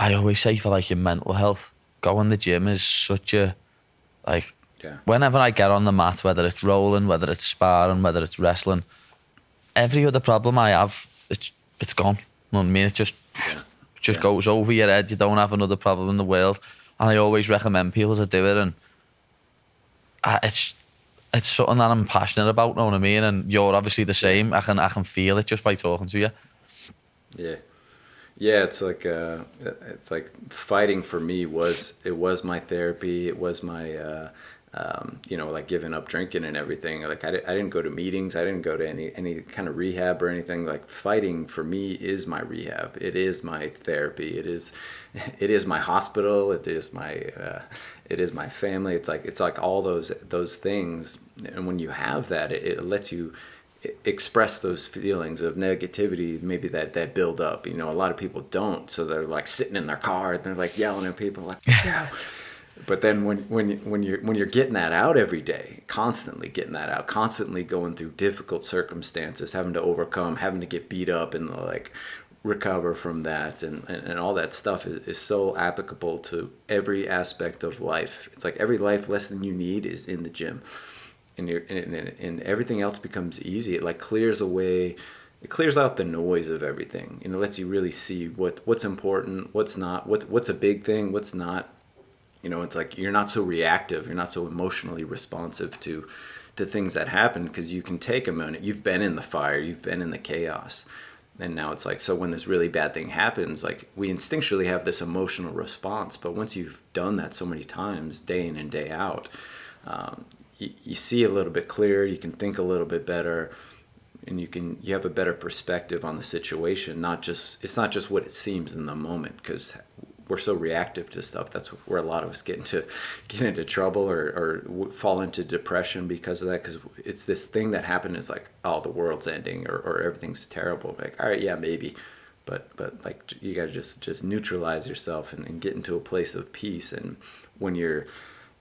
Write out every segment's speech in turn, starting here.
I always say for like your mental health, going to the gym is such a, like, Yeah. whenever I get on the mat, whether it's rolling, whether it's sparring, whether it's wrestling, every other problem I have, it's gone. You know what I mean? It just Yeah. goes over your head. You don't have another problem in the world. And I always recommend people to do it. And it's something that I'm passionate about. Know what I mean? And you're obviously the same. I can feel it just by talking to you. Yeah. Yeah, it's like fighting for me was my therapy. It was my like giving up drinking and everything. Like I didn't go to meetings. I didn't go to any kind of rehab or anything. Like fighting for me is my rehab. It is my therapy. It is my hospital. It is my family. It's like all those things. And when you have that, it lets you express those feelings of negativity maybe that build up. A lot of people don't, so they're like sitting in their car and they're like yelling at people like, yeah. But then when you're getting that out every day, constantly getting that out, constantly going through difficult circumstances, having to overcome, having to get beat up and like recover from that, and all that stuff is so applicable to every aspect of life. It's like every life lesson you need is in the gym. And everything else becomes easy. It like clears away, it clears out the noise of everything. It lets you really see what's important, what's not, what's a big thing, what's not. It's like you're not so reactive, you're not so emotionally responsive to things that happen, because you can take a minute. You've been in the fire, you've been in the chaos, and now it's like, so when this really bad thing happens, like we instinctually have this emotional response, but once you've done that so many times, day in and day out, you see a little bit clearer, you can think a little bit better, and you have a better perspective on the situation. It's not just what it seems in the moment, because we're so reactive to stuff. That's where a lot of us get into trouble or fall into depression because of that, because it's this thing that happened. It's like, oh, the world's ending or everything's terrible. Like, all right, yeah, maybe, but like you gotta just neutralize yourself and get into a place of peace. And when you're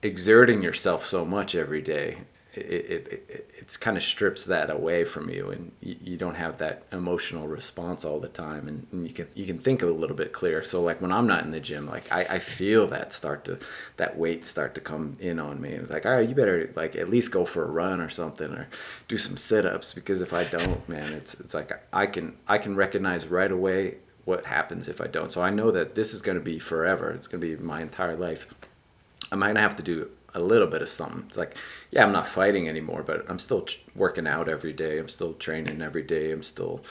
exerting yourself so much every day, it's kind of strips that away from you, and you don't have that emotional response all the time, and you can think a little bit clearer. So like when I'm not in the gym, like I feel that weight start to come in on me. It's like, all right, you better like at least go for a run or something, or do some sit-ups, because if I don't, man, it's like I can recognize right away what happens if I don't. So I know that this is going to be forever. It's going to be my entire life. I'm going to have to do a little bit of something. It's like, yeah, I'm not fighting anymore, but I'm still working out every day. I'm still training every day. I'm still,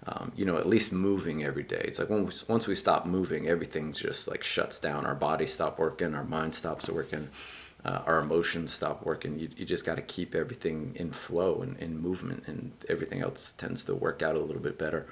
at least moving every day. It's like once we stop moving, everything just like shuts down. Our body stop working. Our mind stops working. Our emotions stop working. You just got to keep everything in flow and in movement, and everything else tends to work out a little bit better.